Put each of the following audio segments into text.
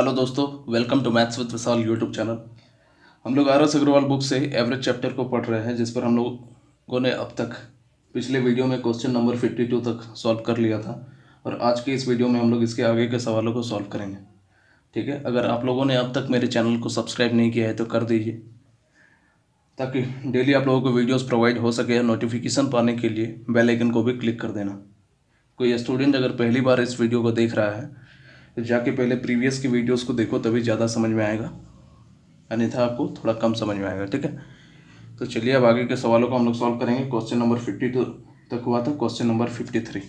Hello दोस्तों, welcome to maths with Vishal YouTube channel. हम लोग आर एस अग्रवाल बुक से एवरेज चैप्टर को पढ़ रहे हैं, जिस पर हम लोगों ने अब तक पिछले वीडियो में क्वेश्चन नंबर 52 तक सॉल्व कर लिया था। और आज के इस वीडियो में हम लोग इसके आगे के सवालों को सॉल्व करेंगे। ठीक है, अगर आप लोगों ने अब तक मेरे चैनल को सब्सक्राइब नहीं किया है तो कर दीजिए, ताकि डेली आप लोगों को वीडियोस प्रोवाइड हो सके। नोटिफिकेशन पाने के लिए बेल आइकन को भी क्लिक कर देना। कोई स्टूडेंट अगर पहली बार इस वीडियो को देख रहा है तो जाके पहले प्रीवियस की वीडियोस को देखो, तभी ज़्यादा समझ में आएगा, अन्यथा आपको थोड़ा कम समझ में आएगा। ठीक है, तो चलिए अब आगे के सवालों को हम लोग सॉल्व करेंगे। क्वेश्चन नंबर 52 तक हुआ था, क्वेश्चन नंबर 53।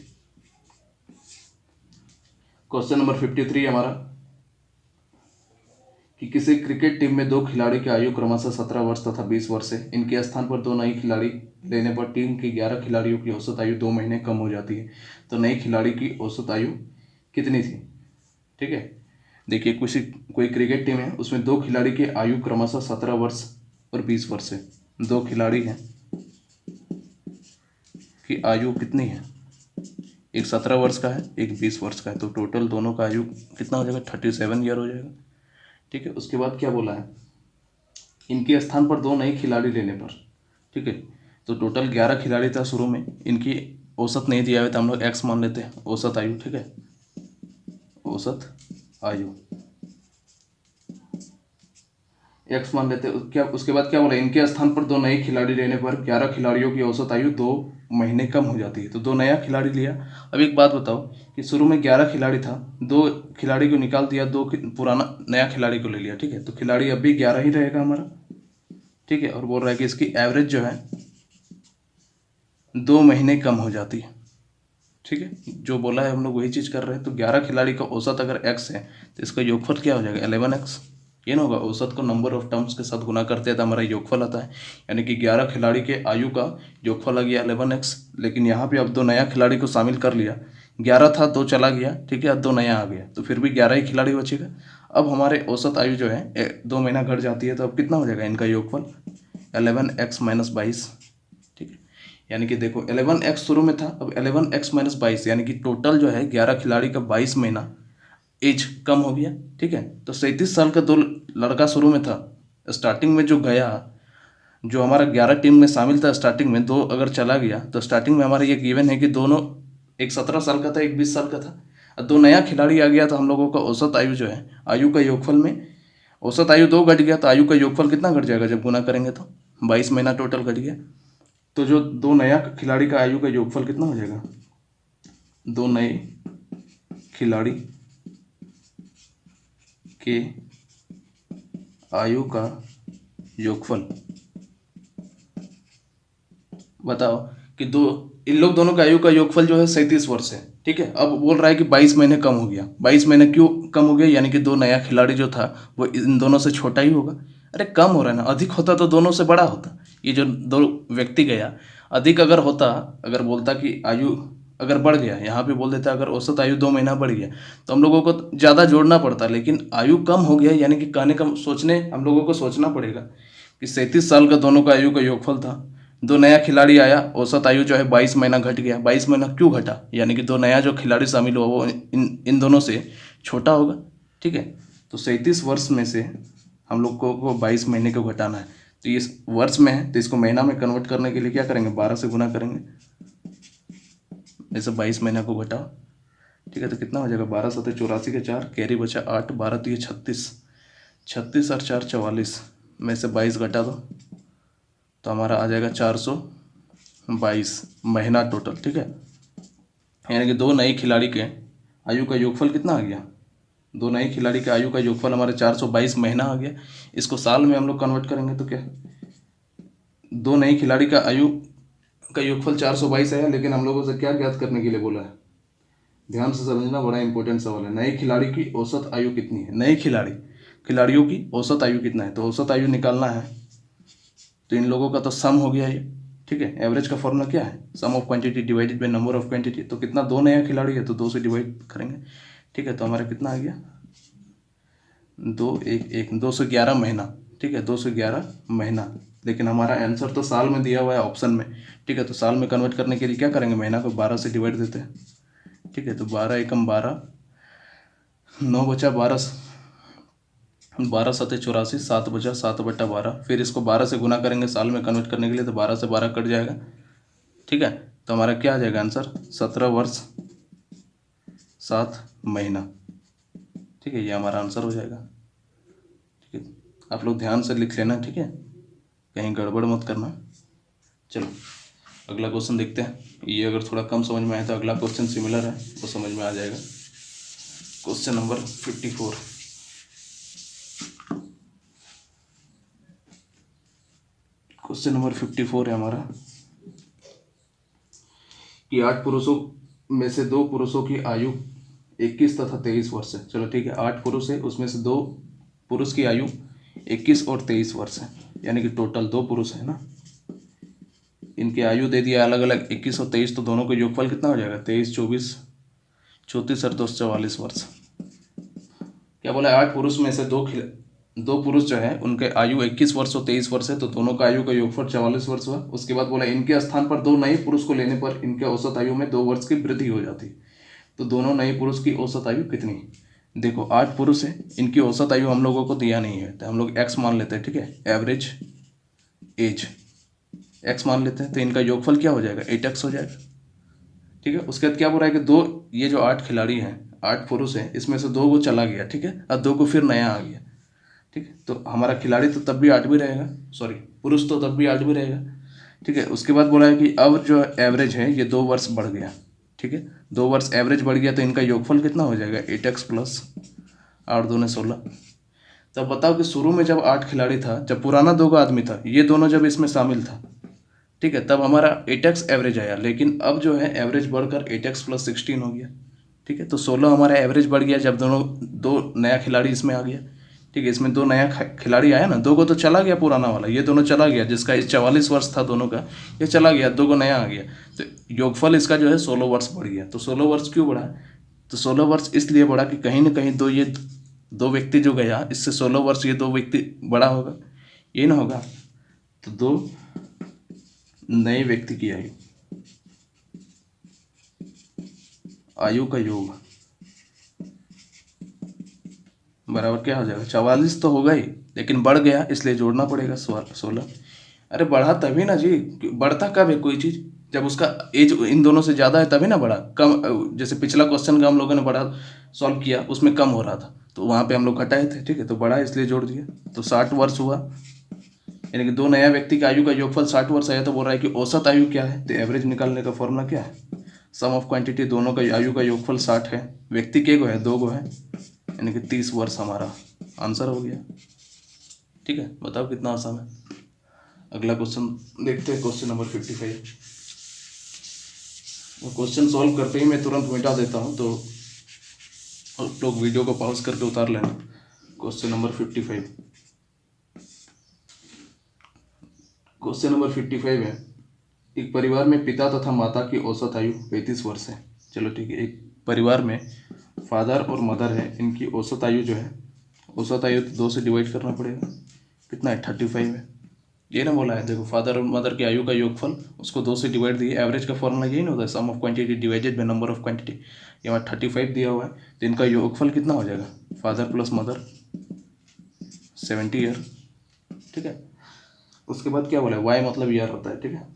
क्वेश्चन नंबर 53 हमारा कि किसी क्रिकेट टीम में दो खिलाड़ी की आयु क्रमशः 17 वर्ष तथा 20 वर्ष है। इनके स्थान पर दो नए खिलाड़ी लेने पर टीम के 11 खिलाड़ियों की औसत आयु 2 महीने कम हो जाती है। तो नए खिलाड़ी की औसत आयु कितनी थी? ठीक है, देखिए कोई क्रिकेट टीम है, उसमें दो खिलाड़ी की आयु क्रमशः 17 वर्ष और 20 वर्ष है। दो खिलाड़ी हैं कि आयु कितनी है? एक 17 वर्ष का है, एक 20 वर्ष का है। तो टोटल दोनों का आयु कितना हो जाएगा? 37 ईयर हो जाएगा। ठीक है, उसके बाद क्या बोला है? इनके स्थान पर दो नए खिलाड़ी लेने पर। ठीक है, तो टोटल 11 खिलाड़ी था शुरू में, इनकी औसत नहीं दिया हुआ था, हम लोग एक्स मान लेते हैं औसत आयु। ठीक है, औसत आयु एक्स मान लेते हैं। क्या उसके बाद क्या बोला? इनके स्थान पर दो नए खिलाड़ी लेने पर 11 खिलाड़ियों की औसत आयु 2 महीने कम हो जाती है। तो दो नया खिलाड़ी लिया। अब एक बात बताओ कि शुरू में 11 खिलाड़ी था, दो खिलाड़ी को निकाल दिया, पुराना नया खिलाड़ी को ले लिया। ठीक है, तो खिलाड़ी अब भी 11 ही रहेगा हमारा। ठीक है, और बोल रहा है कि इसकी एवरेज जो है 2 महीने कम हो जाती है। ठीक है, जो बोला है हम लोग वही चीज़ कर रहे हैं। तो 11 खिलाड़ी का औसत अगर x है तो इसका योगफल क्या हो जाएगा? 11x। ये ना होगा, औसत को नंबर ऑफ टर्म्स के साथ गुना करते हैं तो हमारा योगफल आता है। यानी कि 11 खिलाड़ी के आयु का योगफल आ गया 11x। लेकिन यहाँ पे अब दो नया खिलाड़ी को शामिल कर लिया। 11 था, 2 चला गया। ठीक है, अब 2 नया आ गया, तो फिर भी 11 ही खिलाड़ी बचेगा। अब हमारे औसत आयु जो है 2 महीना घट जाती है, तो अब कितना हो जाएगा इनका योगफल? 11x - 22। ठीक है, यानी कि देखो 11x शुरू में था, अब 11x - 22, यानी कि टोटल जो है 11 खिलाड़ी का 22 महीना एज कम हो गया। ठीक है, तो 37 साल का दो लड़का शुरू में था, स्टार्टिंग में जो गया, जो हमारा 11 टीम में शामिल था स्टार्टिंग में, दो अगर चला गया तो स्टार्टिंग में हमारा ये गिवन है कि दोनों, एक 17 साल का था, एक 20 साल का था। अब दो नया खिलाड़ी आ गया तो हम लोगों का औसत आयु जो है, आयु का योगफल में औसत आयु 2 घट गया, तो आयु का योगफल कितना घट जाएगा जब गुना करेंगे? तो 22 महीना टोटल घट गया। तो जो दो नया खिलाड़ी का आयु का योगफल कितना हो जाएगा? दो नए खिलाड़ी के आयु का योगफल, बताओ कि इन लोग दोनों का आयु का योगफल जो है 37 वर्ष है। ठीक है, अब बोल रहा है कि 22 महीने कम हो गया। 22 महीने क्यों कम हो गया? यानी कि दो नया खिलाड़ी जो था वो इन दोनों से छोटा ही होगा। अरे कम हो रहा है ना, अधिक होता तो दोनों से बड़ा होता। ये जो दो व्यक्ति गया, अधिक अगर होता, अगर बोलता कि आयु अगर बढ़ गया, यहाँ पे बोल देता अगर औसत आयु 2 महीना बढ़ गया, तो हम लोगों को ज़्यादा जोड़ना पड़ता। लेकिन आयु कम हो गया, यानी कि कहने का सोचने हम लोगों को सोचना पड़ेगा कि 37 साल का दोनों का आयु का योगफल था, दो नया खिलाड़ी आया, औसत आयु जो है 22 महीना घट गया। 22 महीना क्यों घटा? यानी कि दो नया जो खिलाड़ी शामिल हुआ वो इन दोनों से छोटा होगा। ठीक है, तो 37 वर्ष में से हम लोग को 22 महीने को घटाना है। तो ये वर्ष में है, तो इसको महीना में कन्वर्ट करने के लिए क्या करेंगे? 12 से गुना करेंगे। जैसे 22 महीना को घटाओ। ठीक है, तो कितना हो जाएगा? 12 7 84 के 4, कैरी बचा 8, 12 तो ये 36, 36 और 4 44 में से 22 घटा दो तो हमारा आ जाएगा 422 महीना टोटल। ठीक है, यानी कि दो नए खिलाड़ी के आयु का योगफल कितना आ गया? दो नए खिलाड़ी के आयु का योगफल हमारे 422 महीना आ गया। इसको साल में हम लोग कन्वर्ट करेंगे तो क्या, दो नए खिलाड़ी का आयु का योगफल 422 है, लेकिन हम लोगों से क्या ज्ञात करने के लिए बोला है? ध्यान से समझना, बड़ा इंपॉर्टेंट सवाल है। नए खिलाड़ी की औसत आयु कितनी है? नए खिलाड़ियों की औसत आयु कितना है? तो औसत आयु निकालना है, तो इन लोगों का तो सम हो गया ये। ठीक है, एवरेज का फॉर्मूला क्या है? Sum of quantity divided by number of quantity. तो कितना, दो नया खिलाड़ी है तो 2 से डिवाइड करेंगे। ठीक है, तो हमारा कितना आ गया? 2 1 1 211 महीना। ठीक है, 211 महीना। लेकिन हमारा आंसर तो साल में दिया हुआ है ऑप्शन में। ठीक है, तो साल में कन्वर्ट करने के लिए क्या करेंगे? महीना को 12 से डिवाइड देते हैं। ठीक है, तो 12 एकम 12, 9 बचा 12 12 सतह 84, 7 बचा 7/12। फिर इसको 12 से गुना करेंगे साल में कन्वर्ट करने के लिए, तो 12 से 12 कट जाएगा। ठीक है, तो हमारा क्या आ जाएगा आंसर, 17 वर्ष 7 महीना। ठीक है, ये हमारा आंसर हो जाएगा। ठीक है, आप लोग ध्यान से लिख लेना, ठीक है, कहीं गड़बड़ मत करना। चलो अगला क्वेश्चन देखते हैं। ये अगर थोड़ा कम समझ में आए तो अगला क्वेश्चन सिमिलर है, वो समझ में आ जाएगा। Question number 54। क्वेश्चन नंबर 54 है हमारा कि 8 पुरुषों में से 2 पुरुषों की आयु 21 तथा 23 वर्ष है। चलो ठीक है, 8 पुरुष है, उसमें से 2 पुरुष की आयु 21 और 23 वर्ष है, यानी कि टोटल 2 पुरुष है ना। इनकी आयु दे दिया अलग अलग 21 और 23, तो दोनों का योगफल कितना हो जाएगा, 23 24 34 और 2 44 वर्ष। क्या बोला, 8 पुरुष में से 2 पुरुष जो है उनके आयु 21 वर्ष और 23 वर्ष है, तो दोनों का आयु का योगफल 44 वर्ष हुआ। उसके बाद बोला इनके स्थान पर 2 नए पुरुष को लेने पर इनके औसत आयु में 2 वर्ष की वृद्धि हो जाती। तो दोनों नए पुरुष की औसत आयु कितनी। देखो 8 पुरुष है, इनकी औसत आयु हम लोगों को दिया नहीं है, तो हम लोग x मान लेते हैं। ठीक है, एवरेज एज x मान लेते हैं, तो इनका योगफल क्या हो जाएगा, 8x हो जाएगा। ठीक है, उसके बाद क्या बोल रहा है कि ये जो 8 खिलाड़ी हैं, 8 पुरुष हैं, इसमें से 2 को चला गया। ठीक है, और 2 को फिर नया आ गया। ठीक है, तो हमारा खिलाड़ी तो तब भी 8 भी रहेगा, सॉरी पुरुष तो तब भी 8 भी रहेगा। ठीक है, उसके बाद बोला है कि अब जो एवरेज है ये 2 वर्ष बढ़ गया। ठीक है, 2 वर्ष एवरेज बढ़ गया, तो इनका योगफल कितना हो जाएगा, 8x प्लस 8 दूने 16। तब बताओ कि शुरू में जब 8 खिलाड़ी था, जब पुराना 2 का आदमी था, ये दोनों जब इसमें शामिल था, ठीक है, तब हमारा 8x एवरेज आया। लेकिन अब जो है एवरेज बढ़कर 8x प्लस 16 हो गया। ठीक है, तो 16 हमारा एवरेज बढ़ गया जब दोनों 2 नया खिलाड़ी इसमें आ गया। ठीक है, इसमें 2 नया खिलाड़ी आया ना, 2 को तो चला गया पुराना वाला, ये दोनों चला गया, जिसका 44 वर्ष था दोनों का, ये चला गया, 2 को नया आ गया, तो योगफल इसका जो है 16 वर्ष बढ़ गया। तो 16 वर्ष क्यों बढ़ा, तो 16 वर्ष इसलिए बढ़ा कि कहीं ना कहीं ये 2 व्यक्ति जो गया, इससे 16 वर्ष ये 2 व्यक्ति बड़ा होगा, ये ना होगा। तो 2 नए व्यक्ति की आयु का योग बराबर क्या हो जाएगा, 44 तो होगा ही, लेकिन बढ़ गया इसलिए जोड़ना पड़ेगा 16। अरे बढ़ा तभी ना जी, बढ़ता कब है कोई चीज़, जब उसका एज इन दोनों से ज़्यादा है तभी ना बढ़ा। कम, जैसे पिछला क्वेश्चन का हम लोगों ने बढ़ा सॉल्व किया, उसमें कम हो रहा था, तो वहाँ पे हम लोग घटाए थे। ठीक है, तो बढ़ा इसलिए जोड़ दिया, तो 60 वर्ष हुआ, यानी कि 2 नया व्यक्ति की आयु का योगफल 60 वर्ष आया। तो बोल रहा है कि औसत आयु क्या है, तो एवरेज निकालने का फॉर्मूला क्या है, सम ऑफ क्वांटिटी, दोनों का आयु का योगफल 60 है, व्यक्ति के को है 2 को है, यानी कि 30 वर्ष हमारा आंसर हो गया। ठीक है, बताओ कितना आसान है। अगला क्वेश्चन देखते हैं, क्वेश्चन नंबर 55। क्वेश्चन सॉल्व करते ही मैं तुरंत मिटा देता हूँ, तो आप लोग वीडियो को पॉज करके उतार लेना। क्वेश्चन नंबर 55, क्वेश्चन नंबर 55 है, एक परिवार में पिता तथा माता की औसत आयु 35 वर्ष है। चलो ठीक है, एक परिवार में फादर और मदर है, इनकी औसत आयु जो है, औसत आयु तो 2 से डिवाइड करना पड़ेगा, कितना है 35 है, ये ना बोला है। देखो फादर और मदर की आयु का योगफल, उसको 2 से डिवाइड दिए, एवरेज का फॉर्मूला यही ना होता है, sum of quantity divided by number of quantity. यहाँ 35 दिया हुआ है, तो इनका योगफल कितना हो जाएगा, फादर प्लस मदर 70 ईयर। ठीक है, उसके बाद क्या बोला है, वाई मतलब ईयर होता है। ठीक है,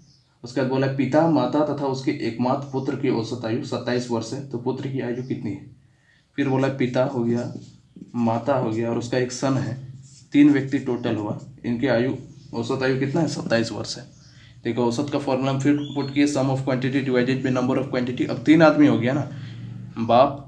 उसके बाद बोला है पिता माता तथा उसके एकमात्र पुत्र की औसत आयु 27 वर्ष है, तो पुत्र की आयु कितनी है। फिर बोला पिता हो गया, माता हो गया, और उसका एक सन है, 3 व्यक्ति टोटल हुआ, इनकी आयु औसत आयु कितना है, 27 वर्ष है। देखो औसत का फॉर्मूला हम फिर पुट किए, sum of quantity divided by number of quantity. अब 3 आदमी हो गया ना, बाप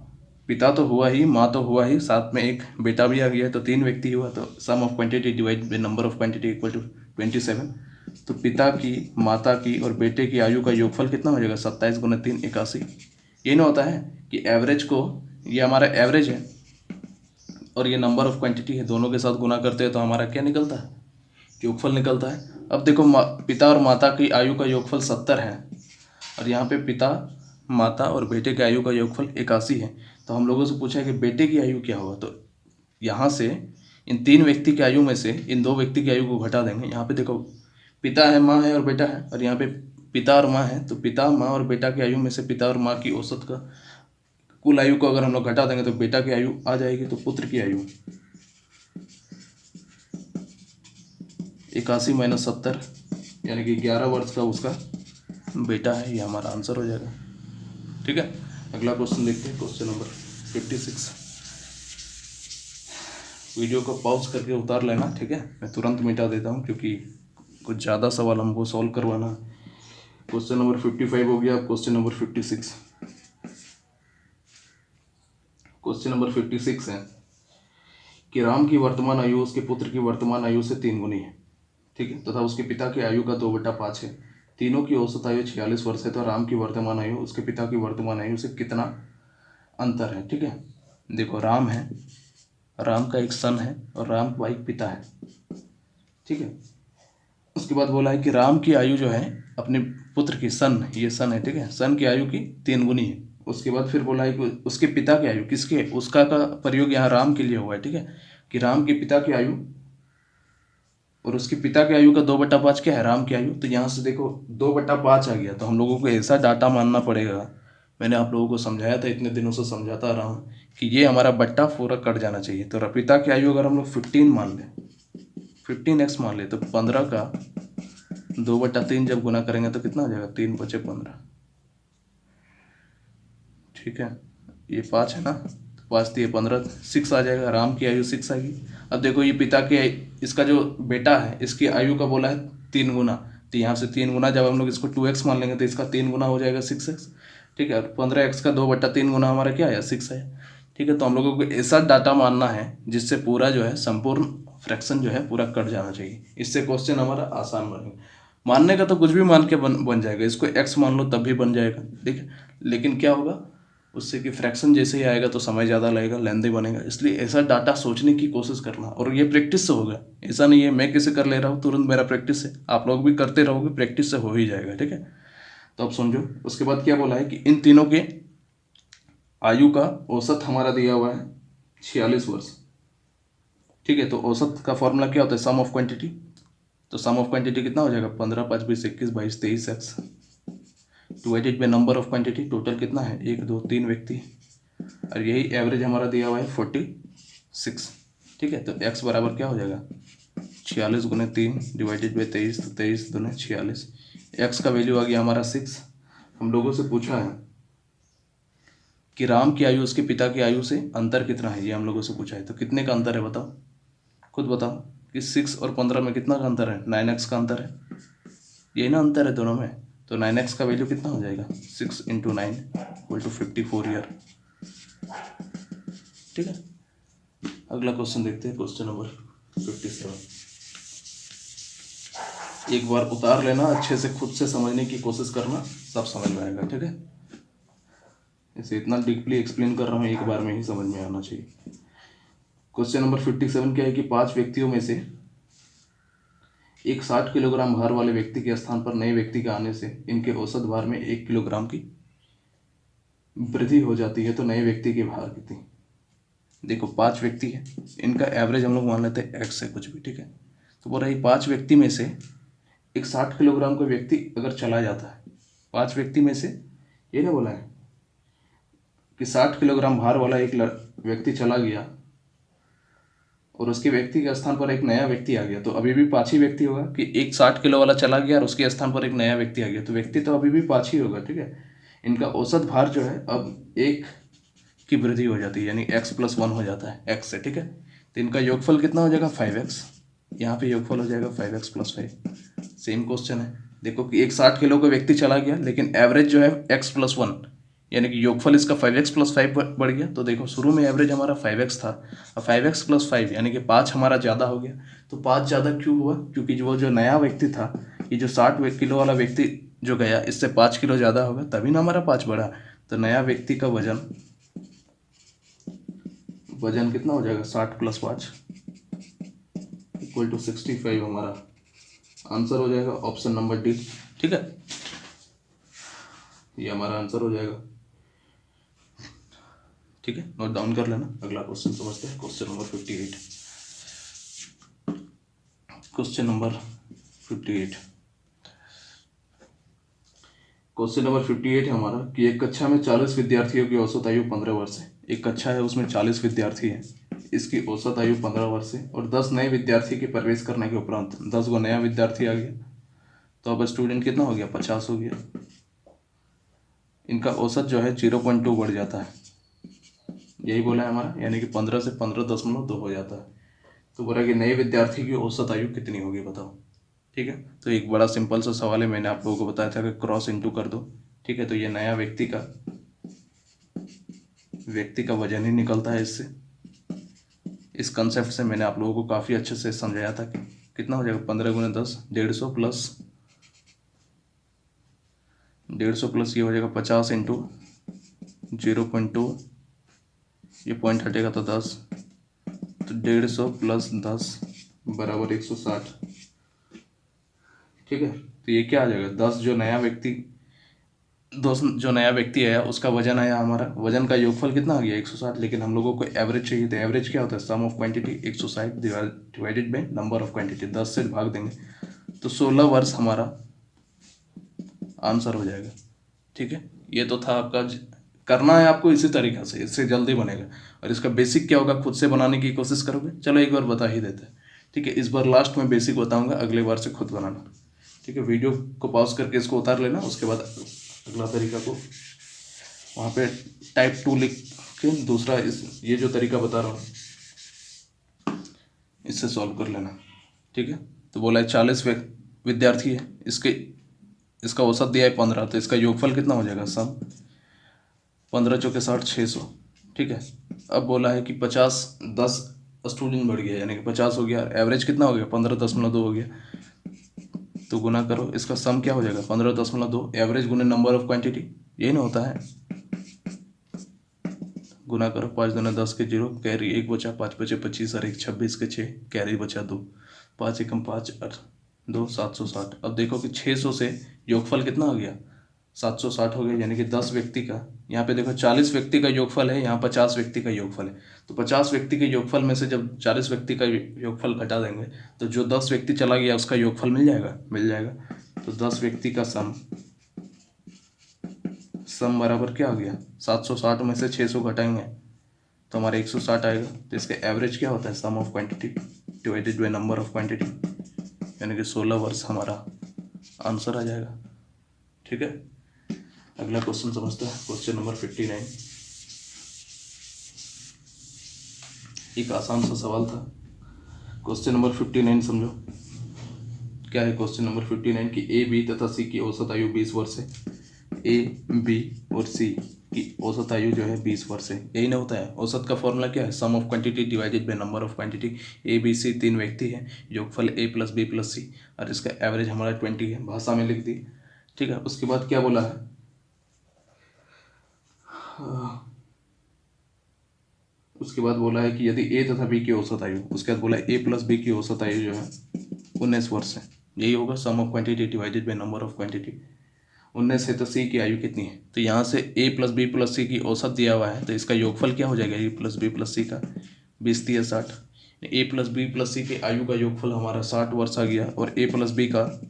पिता तो हुआ ही, माँ तो हुआ ही, साथ में एक बेटा भी आ गया, तो 3 व्यक्ति हुआ, तो sum of quantity divided by number of quantity equal to 27। तो पिता की, माता की और बेटे की आयु का योगफल कितना हो जाएगा, 27 गुना 3 81। ये ना होता है कि एवरेज को, ये हमारा एवरेज है और ये नंबर ऑफ क्वांटिटी है, दोनों के साथ गुना करते हैं तो हमारा क्या निकलता है, योगफल निकलता है। अब देखो पिता और माता की आयु का योगफल 70 है, और यहाँ पे पिता, माता और बेटे की आयु का योगफल 81 है। तो हम लोगों से पूछा है कि बेटे की आयु क्या होगा, तो यहाँ से इन 3 व्यक्ति की आयु में से इन 2 व्यक्ति की आयु को घटा देंगे। यहाँ पे देखो पिता है, माँ है और बेटा है, और यहाँ पे पिता और माँ है, तो पिता, माँ और बेटा की आयु में से पिता और माँ की औसत का कुल आयु को अगर हम लोग घटा देंगे तो बेटा की आयु आ जाएगी, तो पुत्र की आयु 81 माइनस 70 यानी कि 11 वर्ष का उसका बेटा है, ये हमारा आंसर हो जाएगा। ठीक है, अगला क्वेश्चन देखते हैं, क्वेश्चन नंबर 56। वीडियो को पॉज करके उतार लेना, ठीक है, मैं तुरंत मिटा देता हूँ क्योंकि कुछ ज़्यादा सवाल हमको सॉल्व करवाना है। क्वेश्चन नंबर 55 हो गया, क्वेश्चन नंबर 56। क्वेश्चन नंबर 56 है कि राम की वर्तमान आयु उसके पुत्र की वर्तमान आयु से 3 गुनी है, ठीक है, तथा उसके पिता की आयु का 2/5 है। तीनों की औसत आयु 46 वर्ष है, तो राम की वर्तमान आयु उसके पिता की वर्तमान आयु से कितना अंतर है। ठीक है, देखो राम है, राम का एक सन है और राम का एक पिता है। ठीक है, उसके बाद बोला है कि राम की आयु जो है अपने पुत्र की, सन, ये सन है, ठीक है, सन की आयु की 3 गुनी है। उसके बाद फिर बोला है कि उसके पिता की आयु, किसके, उसका का प्रयोग यहाँ राम के लिए हुआ है। ठीक है, कि राम के पिता की आयु और उसके पिता की आयु का 2/5 क्या है, राम की आयु। तो यहाँ से देखो 2/5 आ गया, तो हम लोगों को ऐसा डाटा मानना पड़ेगा। मैंने आप लोगों को समझाया था, इतने दिनों से समझाता रहा हूँ कि ये हमारा बट्टा पूरा कट जाना चाहिए। तो पिता की आयु अगर हम लोग 15 मान लें, 15x मान ले, तो 15 का 2/3 जब गुना करेंगे तो कितना हो जाएगा, 3 बचे 15। ठीक है, ये 5 है ना, 5 दिए 15, 6 आ जाएगा, राम की आयु 6 आएगी। अब देखो ये पिता के, इसका जो बेटा है इसकी आयु का बोला है 3 गुना, तो यहाँ से 3 गुना जब हम लोग इसको 2x मान लेंगे तो इसका 3 गुना हो जाएगा 6x। ठीक है, और 15x का 2/3 गुना हमारा क्या है, 6 है। ठीक है, तो हम लोगों को ऐसा डाटा मानना है जिससे पूरा जो है संपूर्ण फ्रैक्शन जो है पूरा कट जाना चाहिए। इससे क्वेश्चन हमारा आसान बनेगा। मानने का तो कुछ भी मान के बन जाएगा, इसको x मान लो तब भी बन जाएगा। ठीक है, लेकिन क्या होगा उससे कि फ्रैक्शन जैसे ही आएगा तो समय ज़्यादा लगेगा, लेंदी बनेगा। इसलिए ऐसा डाटा सोचने की कोशिश करना, और ये प्रैक्टिस से होगा। ऐसा नहीं है मैं कैसे कर ले रहा हूँ तुरंत, मेरा प्रैक्टिस है, आप लोग भी करते रहोगे, प्रैक्टिस से हो ही जाएगा। ठीक है, तो अब समझो उसके बाद क्या बोला है कि इन तीनों के आयु का औसत हमारा दिया हुआ है 46 वर्ष। ठीक है, तो औसत का फॉर्मूला क्या होता है, सम ऑफ क्वांटिटी। तो सम ऑफ क्वांटिटी कितना हो जाएगा, 15, 5, 20, 21, 22, 23x divided by number of quantity. Total कितना है, 1, 2, 3 व्यक्ति, और यही एवरेज हमारा दिया हुआ है 46। ठीक है, तो x बराबर क्या हो जाएगा, 46 गुने 3 डिवाइडेड बाई 23, तो 23 दूने 46। x का वैल्यू आ गया हमारा 6। हम लोगों से पूछा है कि राम की आयु उसके पिता की आयु से अंतर कितना है, ये हम लोगों से पूछा है। तो कितने का अंतर है बताओ, खुद बताओ कि 6 और 15 में कितना का अंतर है, 9x का अंतर है, यही ना अंतर है दोनों में। तो 9x का वैल्यू कितना हो जाएगा, 6 × 9 = 54 ईयर। ठीक है, अगला क्वेश्चन देखते हैं, क्वेश्चन नंबर 57। एक बार उतार लेना, अच्छे से खुद से समझने की कोशिश करना, सब समझ में आएगा। ठीक है, इसे इतना डीपली एक्सप्लेन कर रहा हूँ, एक बार में ही समझ में आना चाहिए। क्वेश्चन नंबर 57 क्या है कि 5 व्यक्तियों में से एक 60 किलोग्राम भार वाले व्यक्ति के स्थान पर नए व्यक्ति के आने से इनके औसत भार में 1 किलोग्राम की वृद्धि हो जाती है, तो नए व्यक्ति के भार कितनी। देखो 5 व्यक्ति है, इनका एवरेज हम लोग मान लेते हैं x है कुछ भी। ठीक है, तो बोल रहा है 5 व्यक्ति में से एक 60 किलोग्राम का व्यक्ति अगर चला जाता है, 5 व्यक्ति में से, ये ना बोला है कि 60 किलोग्राम भार वाला एक व्यक्ति चला गया और उसके व्यक्ति के स्थान पर एक नया व्यक्ति आ गया, तो अभी भी 5 ही व्यक्ति होगा। कि एक 60 किलो वाला चला गया और उसके स्थान पर एक नया व्यक्ति आ गया, तो व्यक्ति तो अभी भी 5 ही होगा। ठीक है, इनका औसत भार जो है अब 1 की वृद्धि हो जाती है, यानी x + 1 हो जाता है x से। ठीक है, तो इनका योगफल कितना हो जाएगा, 5x। यहाँ पे योगफल हो जाएगा 5x + 5। सेम क्वेश्चन है, देखो कि एक 60 किलो का व्यक्ति चला गया लेकिन एवरेज जो है x + 1, यानी कि योगफल इसका 5x + 5 बढ़ गया। तो देखो शुरू में एवरेज हमारा 5x था, और 5x + 5 यानी कि 5 हमारा ज़्यादा हो गया। तो 5 ज़्यादा क्यों हुआ, क्योंकि जो नया व्यक्ति था, ये जो 60 किलो वाला व्यक्ति जो गया, इससे 5 किलो ज़्यादा होगा, तभी ना हमारा 5 बढ़ा। तो नया व्यक्ति का वजन कितना हो जाएगा, 60 + 5 = 65। हमारा आंसर हो जाएगा ऑप्शन नंबर डी। ठीक है, ये हमारा आंसर हो जाएगा। ठीक है, नोट डाउन कर लेना। अगला क्वेश्चन समझते हैं, क्वेश्चन नंबर 58। क्वेश्चन नंबर 58 है हमारा कि एक कक्षा में 40 विद्यार्थियों की औसत आयु 15 वर्ष है। एक कक्षा है उसमें 40 विद्यार्थी हैं, इसकी औसत आयु 15 वर्ष है और 10 नए विद्यार्थी के प्रवेश करने के उपरांत 10 गो नया विद्यार्थी आ गया, तो अब स्टूडेंट कितना हो गया, 50 हो गया। इनका औसत जो है 0.2 बढ़ जाता है, यही बोला है हमारा, यानी कि 15 से 15.2 हो जाता है। तो बोला कि नए विद्यार्थी की औसत आयु कितनी होगी बताओ। ठीक है, तो एक बड़ा सिंपल सा सवाल है, मैंने आप लोगों को बताया था कि क्रॉस इंटू कर दो। ठीक है, तो ये नया व्यक्ति का वजन ही निकलता है इससे। इस कंसेप्ट से मैंने आप लोगों को काफ़ी अच्छे से समझाया था कि कितना हो जाएगा, 15 गुना 10, 150 प्लस 150 प्लस ये हो जाएगा 50 इंटू 0.2, ये पॉइंट हटेगा तो 10, तो 150 प्लस 10 बराबर 160। ठीक है, तो ये क्या आ जाएगा, 10 जो नया व्यक्ति आया उसका वजन आया, हमारा वजन का योगफल कितना आ गया 160, लेकिन हम लोगों को एवरेज चाहिए, तो एवरेज क्या होता है, sum of quantity 160 divided by number of quantity, 10 से भाग देंगे तो 16 वर्ष हमारा आंसर हो जाएगा। ठीक है, ये तो था आपका, करना है आपको इसी तरीक़ा से, इससे जल्दी बनेगा। और इसका बेसिक क्या होगा, खुद से बनाने की कोशिश करोगे, चलो एक बार बता ही देते हैं। ठीक है, इस बार लास्ट में बेसिक बताऊंगा, अगले बार से खुद बनाना। ठीक है, वीडियो को पॉज करके इसको उतार लेना, उसके बाद अगला तरीका को वहाँ पे टाइप 2 लिख के दूसरा ये जो तरीका बता रहा हूँ इससे सॉल्व कर लेना। ठीक है, तो बोला है 40 विद्यार्थी है, इसका औसत दिया है 15, तो इसका योगफल कितना हो जाएगा, सम 15 चौके 60, 600। ठीक है, अब बोला है कि 10 स्टूडेंट बढ़ गया, यानी कि 50 हो गया, एवरेज कितना हो गया, 15.2 हो गया, तो गुना करो, इसका सम क्या हो जाएगा, 15.2 एवरेज गुने नंबर ऑफ क्वांटिटी, यही ना होता है, गुना करो, 5 दूना 10 के 0, कैरी 1 बचा, 5 बचे 25 और 1 26 के 6, कैरी बचा 2, 5 एकम 5 और 2 760। अब देखो कि 600 से योगफल कितना हो गया, 760 हो गया, यानी कि 10 व्यक्ति का, यहाँ पे देखो 40 व्यक्ति का योगफल है, यहाँ 50 व्यक्ति का योगफल है, तो 50 व्यक्ति के योगफल में से जब 40 व्यक्ति का योगफल घटा देंगे तो जो 10 व्यक्ति चला गया उसका योगफल मिल जाएगा। तो 10 व्यक्ति का सम बराबर क्या हो गया, 760 में से 600 घटाएंगे तो हमारा 160 आएगा। तो इसका एवरेज क्या होता है, sum of quantity divided by number of quantity, यानी कि 16 वर्ष हमारा आंसर आ जाएगा। ठीक है, अगला क्वेश्चन समझते हैं, क्वेश्चन नंबर 59। एक आसान सा सवाल था। क्वेश्चन नंबर 59 समझो, क्या है क्वेश्चन नंबर 59 की ए बी तथा सी की औसत आयु 20 वर्ष है। ए बी और सी की औसत आयु जो है 20 वर्ष है, यही ना होता है। औसत का फॉर्मूला क्या है, sum of quantity divided by number of quantity. A B C 3 व्यक्ति हैं, योगफल A plus B plus C, और इसका एवरेज हमारा 20 है, भाषा में लिख दी। ठीक है, उसके बाद क्या बोला है, उसके बाद बोला है कि यदि ए तथा बी की औसत आयु, उसके बाद बोला है ए प्लस बी की औसत आयु जो है 19 वर्ष है, यही होगा sum of quantity divided by number of quantity. 19 है तो सी की आयु कितनी है, तो यहाँ से ए प्लस बी प्लस सी की औसत दिया हुआ है, तो इसका योगफल क्या हो जाएगा, ए प्लस बी प्लस सी का 20 दिया 60, ए प्लस बी प्लस सी की आयु का योगफल हमारा 60 वर्ष आ गया, और ए प्लस बी का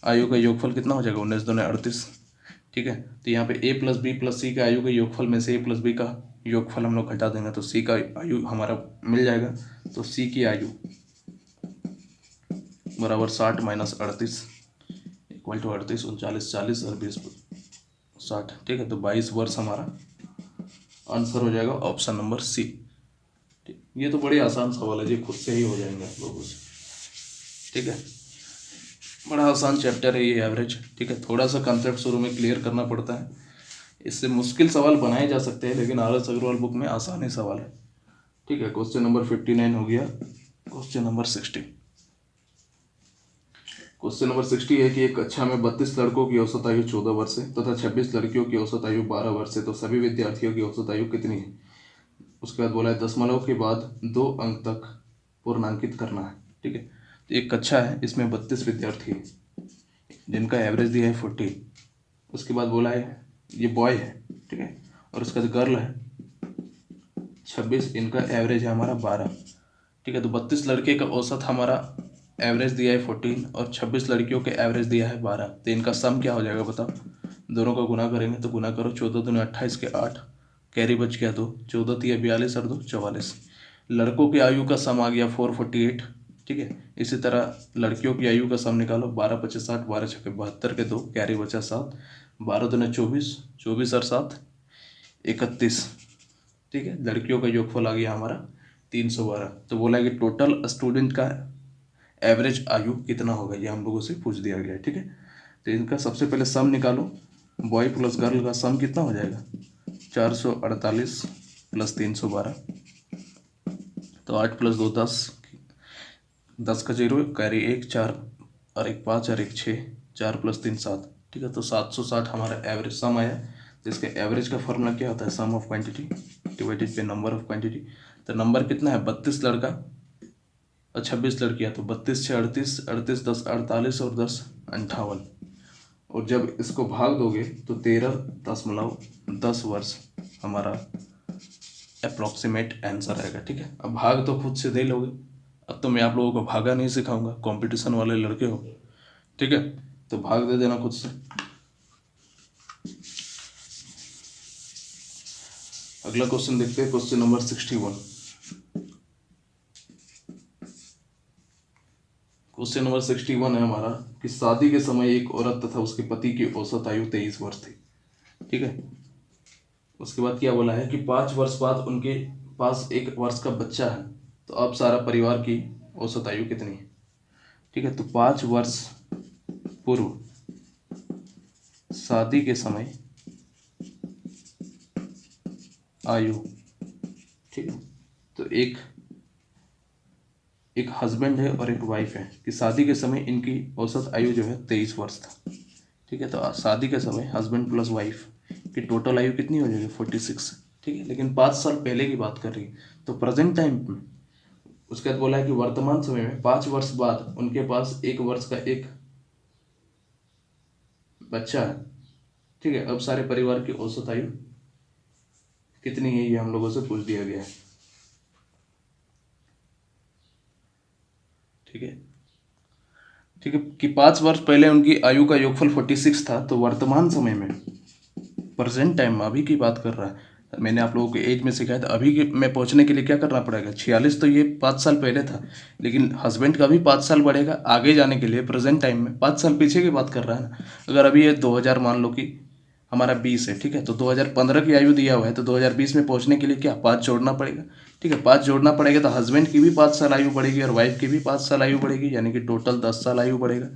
आयु का योगफल कितना हो जाएगा, 19 दूने 38। ठीक है, तो यहाँ पे ए प्लस बी प्लस सी के आयु के योगफल में से ए प्लस बी का योगफल हम लोग घटा देंगे तो सी का आयु हमारा मिल जाएगा। तो सी की आयु बराबर 60 माइनस 38 इक्वल टू 38, 39, 40 और 20 60। ठीक है, तो 22 वर्ष हमारा आंसर हो जाएगा, ऑप्शन नंबर सी। ठीक, ये तो बड़ी आसान सवाल है जी, खुद से ही हो जाएंगे आप लोगों से। ठीक है, बड़ा आसान चैप्टर है ये एवरेज। ठीक है, थोड़ा सा कंसेप्ट शुरू में क्लियर करना पड़ता है, इससे मुश्किल सवाल बनाए जा सकते हैं, लेकिन आर एस अग्रवाल बुक में आसान ही सवाल है। ठीक है, क्वेश्चन नंबर 59 हो गया। क्वेश्चन नंबर 60, क्वेश्चन नंबर 60 है कि एक कक्षा में 32 लड़कों की औसत आयु 14 वर्ष है तथा 26 लड़कियों की औसत आयु 12 वर्ष है, तो सभी विद्यार्थियों की औसत आयु कितनी है। उसके बाद बोला है दशमलव के बाद 2 अंक तक पूर्णांकित करना है। ठीक है, तो एक कक्षा है, इसमें 32 विद्यार्थी है जिनका एवरेज दिया है 40। उसके बाद बोला है ये बॉय है, ठीक है, और उसका गर्ल है 26, इनका एवरेज है हमारा 12। ठीक है, तो 32 लड़के का औसत हमारा एवरेज दिया है 14 और 26 लड़कियों के एवरेज दिया है 12, तो इनका सम क्या हो जाएगा बताओ। दोनों का गुना करेंगे तो गुना करो, 14 दूनी 28 के 8, कैरी बच गया 2, 14 3 42 और 2 44। लड़कों की आयु का सम आ गया 448, ठीक है। इसी तरह लड़कियों की आयु का सम निकालो, 12 25 60, 12 छक्के 72 के 2, कैरी बचा 7, 12 दूने 24, 24 और 7 31, ठीक है। लड़कियों का योगफल आ गया हमारा 312। तो बोला कि टोटल स्टूडेंट का एवरेज आयु कितना होगा, ये हम लोगों से पूछ दिया गया है, ठीक है। तो इनका सबसे पहले सम निकालो, बॉय प्लस गर्ल का सम कितना हो जाएगा, 448 प्लस 312, तो 8 प्लस 2 10, 10 का 0, कैरी 1 4 और 1 5 और 1 6, 4 प्लस 3 7, ठीक है। तो 760 हमारा एवरेज सम आया। तो इसके एवरेज का फॉर्मूला क्या होता है, sum of quantity divided by number of quantity. तो नंबर कितना है, 32 लड़का और 26 लड़कियाँ, तो 32 6 38, 38 10 48 और 10 58। और जब इसको भाग दोगे तो 13.10 वर्ष हमारा अप्रॉक्सीमेट आंसर आएगा, ठीक है। अब भाग तो खुद से दे लोगे, अब तो मैं आप लोगों को भागा नहीं सिखाऊंगा, कंपटीशन वाले लड़के हो, ठीक है। तो भाग दे देना खुद से। अगला क्वेश्चन देखते हैं, क्वेश्चन नंबर 61। क्वेश्चन नंबर 61 है हमारा कि शादी के समय एक औरत तथा उसके पति की औसत आयु 23 वर्ष थी, ठीक है। उसके बाद क्या बोला है कि 5 वर्ष बाद उनके पास 1 वर्ष का बच्चा है, तो अब सारा परिवार की औसत आयु कितनी है, ठीक है। तो 5 वर्ष पूर्व शादी के समय आयु, ठीक है। तो एक हस्बैंड है और एक वाइफ है कि शादी के समय इनकी औसत आयु जो है 23 वर्ष था, ठीक है। तो शादी के समय हस्बैंड प्लस वाइफ की टोटल आयु कितनी हो जाएगी, 46, ठीक है। लेकिन 5 साल पहले की बात कर रही है, तो प्रेजेंट टाइम में। उसके बाद बोला है कि वर्तमान समय में 5 वर्ष बाद उनके पास 1 वर्ष का एक बच्चा है, ठीक है। अब सारे परिवार की औसत आयु कितनी है, ये हम लोगों से पूछ दिया गया है, ठीक है। ठीक है कि 5 वर्ष पहले उनकी आयु का योगफल 46 था, तो वर्तमान समय में प्रेजेंट टाइम में अभी की बात कर रहा है। मैंने आप लोगों को एज में सिखाया था, अभी के में पहुंचने के लिए क्या करना पड़ेगा, 46 तो ये 5 साल पहले था, लेकिन हस्बैंड का भी 5 साल बढ़ेगा आगे जाने के लिए। प्रेजेंट टाइम में 5 साल पीछे की बात कर रहा है ना। अगर अभी ये 2000 मान लो कि हमारा 20 है, ठीक है। तो 2015 की आयु दिया हुआ है, तो 2020 में पहुंचने के लिए क्या 5 जोड़ना पड़ेगा, ठीक है। 5 जोड़ना पड़ेगा तो हस्बैंड की भी 5 साल आयु बढ़ेगी और वाइफ की भी 5 साल आयु बढ़ेगी, यानी कि टोटल 10 साल आयु बढ़ेगा,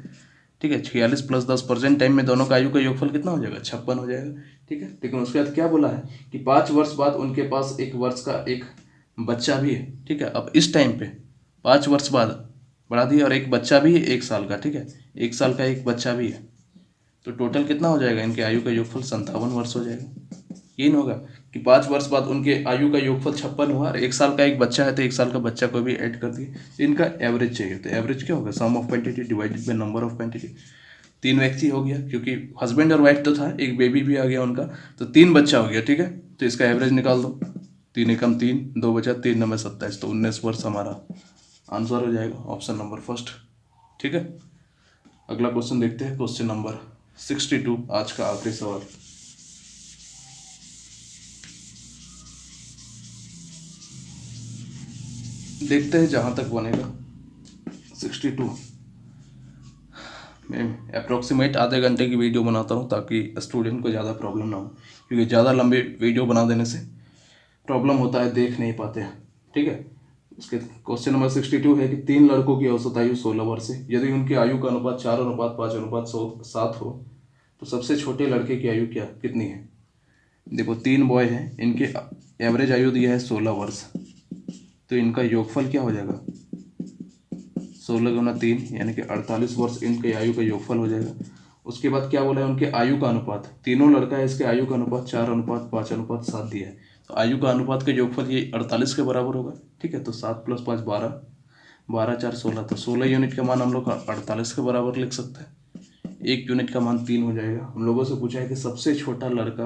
ठीक है। 46 प्लस 10 प्रेजेंट टाइम में दोनों का आयु का योगफल कितना हो जाएगा, 56 हो जाएगा, ठीक है। लेकिन उसके बाद क्या बोला है कि 5 वर्ष बाद उनके पास 1 वर्ष का एक बच्चा भी है, ठीक है। अब इस टाइम पे 5 वर्ष बाद बढ़ा दिया और एक बच्चा भी है 1 साल का, ठीक है। 1 साल का एक बच्चा भी है, तो टोटल कितना हो जाएगा, इनके आयु का योगफल 57 वर्ष हो जाएगा। ये नहीं होगा कि 5 वर्ष बाद उनके आयु का योगफल 56 हुआ और 1 साल का एक बच्चा है, तो 1 साल का बच्चा को भी ऐड कर दिए। तो इनका एवरेज चाहिए, तो एवरेज क्या होगा, sum of quantity divided by number of quantity. 3 व्यक्ति हो गया, क्योंकि हस्बैंड और वाइफ तो था, एक बेबी भी आ गया उनका, तो 3 बच्चा हो गया, ठीक है। तो इसका एवरेज निकाल दो, 3 एकम 3, 2 बचा 3 9 27, तो 19 वर्ष हमारा आंसर हो जाएगा, ऑप्शन नंबर फर्स्ट, ठीक है। अगला क्वेश्चन देखते हैं, क्वेश्चन नंबर 62, आज का आखिरी सवाल। देखते हैं जहाँ तक बनेगा। 62 मैं अप्रोक्सीमेट आधे घंटे की वीडियो बनाता हूँ ताकि स्टूडेंट को ज़्यादा प्रॉब्लम ना हो, क्योंकि ज़्यादा लंबी वीडियो बना देने से प्रॉब्लम होता है, देख नहीं पाते हैं, ठीक है। उसके क्वेश्चन नंबर 62 है कि 3 लड़कों की औसत आयु 16 वर्ष है। यदि उनकी आयु का अनुपात 4:5:7 हो, तो सबसे छोटे लड़के की आयु क्या कितनी है। देखो 3 बॉय हैं, इनके एवरेज आयु दिया है 16 वर्ष, तो इनका योगफल क्या हो जाएगा, 16 गुना 3 यानी कि 48 वर्ष इनके आयु का योगफल हो जाएगा। उसके बाद क्या बोला है, उनके आयु का अनुपात, तीनों लड़का है, इसके आयु का अनुपात 4:5:7 दिया है, तो आयु का अनुपात का योगफल ये 48 के बराबर होगा, ठीक है। तो 7 + 5 12, 12 4 16, तो 16 यूनिट का मान हम लोग 48 के बराबर लिख सकते हैं। 1 यूनिट का मान 3 हो जाएगा। हम लोगों से पूछा है कि सबसे छोटा लड़का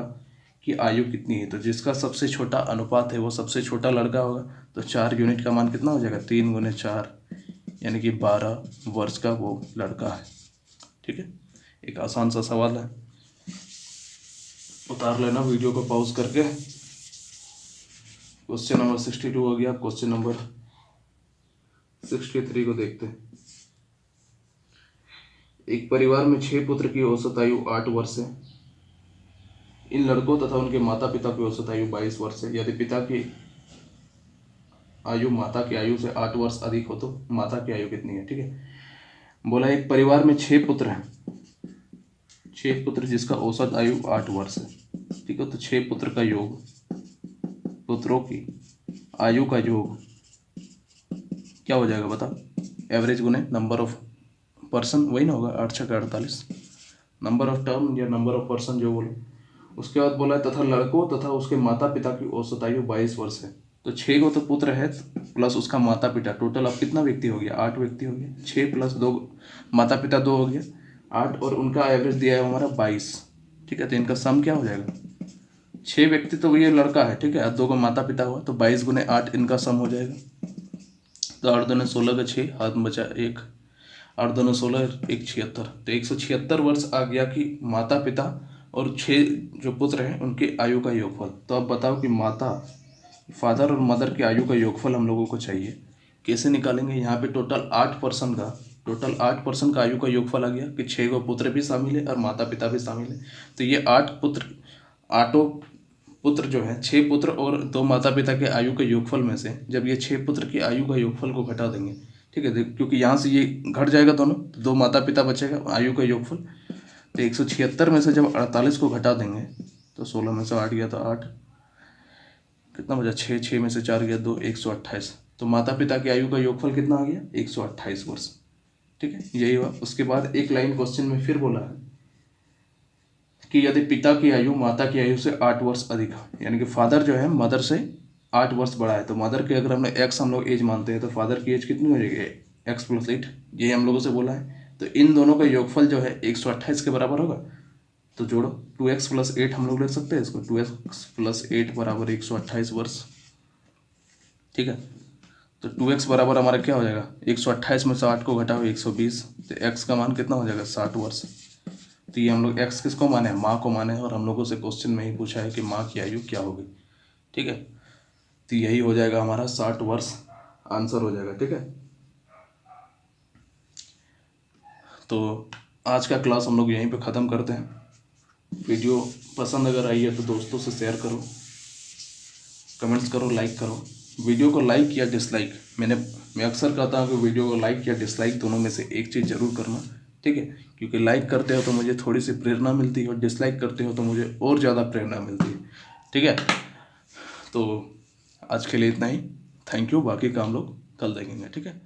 की आयु कितनी है, तो जिसका सबसे छोटा अनुपात है वो सबसे छोटा लड़का होगा, तो 4 यूनिट का मान कितना हो जाएगा, 3 × 4 यानी कि 12 वर्ष का वो लड़का है, ठीक है। एक आसान सा सवाल है, उतार लेना वीडियो को पॉज करके, क्वेश्चन नंबर 62 हो गया। क्वेश्चन नंबर 63 को देखते हैं। एक परिवार में 6 पुत्र की औसत आयु 8 वर्ष है। इन लड़कों तथा उनके माता पिता की औसत आयु 22 वर्ष है। यदि पिता की आयु माता की आयु से 8 वर्ष अधिक हो तो माता की आयु कितनी है? ठीक है, बोला एक परिवार में 6 पुत्र हैं, 6 पुत्र जिसका औसत आयु 8 वर्ष है। ठीक है, तो 6 पुत्र का योग, पुत्रों की आयु का योग क्या हो जाएगा बता? एवरेज गुने नंबर ऑफ पर्सन, वही ना होगा, 8 छक्का 48, नंबर ऑफ टर्म या नंबर ऑफ पर्सन जो बोलो। उसके बाद बोला है तथा लड़कों तथा उसके माता पिता की औसत आयु 22 वर्ष है। तो 6 को तो पुत्र है प्लस उसका माता पिता, टोटल अब कितना व्यक्ति हो गया? 8 व्यक्ति हो गया। 6 प्लस 2 माता पिता 2 हो गया 8, और उनका एवरेज दिया है हमारा 22। ठीक है, तो इनका सम क्या हो जाएगा? 6 व्यक्ति तो ये लड़का है, ठीक है, 2 को माता पिता हुआ, तो 22 गुने 8 इनका सम हो जाएगा। तो 8 दूने 16 का 6, हाथ में बचा 1, 8 दूने 16, 1 76, तो 176 वर्ष आ गया कि माता पिता और 6 जो पुत्र हैं उनके आयु का योगफल। तो अब बताओ कि माता, फादर और मदर की आयु का योगफल हम लोगों को चाहिए, कैसे निकालेंगे? यहाँ पे टोटल 8% का आयु का योगफल आ गया कि 6 को पुत्र भी शामिल है और माता पिता भी शामिल है। तो ये 8 पुत्र जो है, 6 पुत्र और 2 माता पिता के आयु के योगफल में से जब ये 6 पुत्र की आयु का योगफल को घटा देंगे, ठीक है, क्योंकि यहाँ से ये घट जाएगा दोनों, तो 2 माता पिता बचेगा आयु का योगफल। तो 176 में से जब 48 को घटा देंगे तो 16 में से 8 गया तो 8, कितना बचा? 6 में से 4 गया 2, 128। तो माता पिता की आयु का योगफल कितना आ गया? 128 वर्ष। ठीक है, यही हुआ। उसके बाद एक लाइन क्वेश्चन में फिर बोला है कि यदि पिता की आयु माता की आयु से 8 वर्ष अधिक है, यानी कि फादर जो है मदर से 8 वर्ष बड़ा है, तो मदर की अगर हमने एक्स हम लोग एज मानते हैं तो फादर की एज कितनी हो जाएगी? एक्स प्लस 8, यही हम लोगों से बोला है। तो इन दोनों का योगफल जो है 128 के बराबर होगा। तो जोड़ो, 2x प्लस 8 हम लोग लिख सकते हैं इसको, 2x प्लस 8 बराबर 128 वर्ष। ठीक है, तो 2x बराबर हमारा क्या हो जाएगा? 128 में से 8 को घटाओ 120, तो x का मान कितना हो जाएगा? 60 वर्ष। तो ये हम लोग x किसको माने हैं? माँ को माने हैं, और हम लोगों से क्वेश्चन में ही पूछा है कि माँ की आयु क्या होगी। ठीक है, तो यही हो जाएगा हमारा 60 वर्ष, आंसर हो जाएगा। ठीक है, तो आज का क्लास हम लोग यहीं पे ख़त्म करते हैं। वीडियो पसंद अगर आई है तो दोस्तों से शेयर करो, कमेंट्स करो, लाइक करो। वीडियो को लाइक या डिसलाइक, मैं अक्सर कहता हूँ कि वीडियो को लाइक या डिसलाइक दोनों में से एक चीज़ ज़रूर करना। ठीक है, क्योंकि लाइक करते हो तो मुझे थोड़ी सी प्रेरणा मिलती है और डिसलाइक करते हो तो मुझे और ज़्यादा प्रेरणा मिलती है। ठीक है, तो आज के लिए इतना ही। थैंक यू, बाकी का हम लोग कल देखेंगे। ठीक है।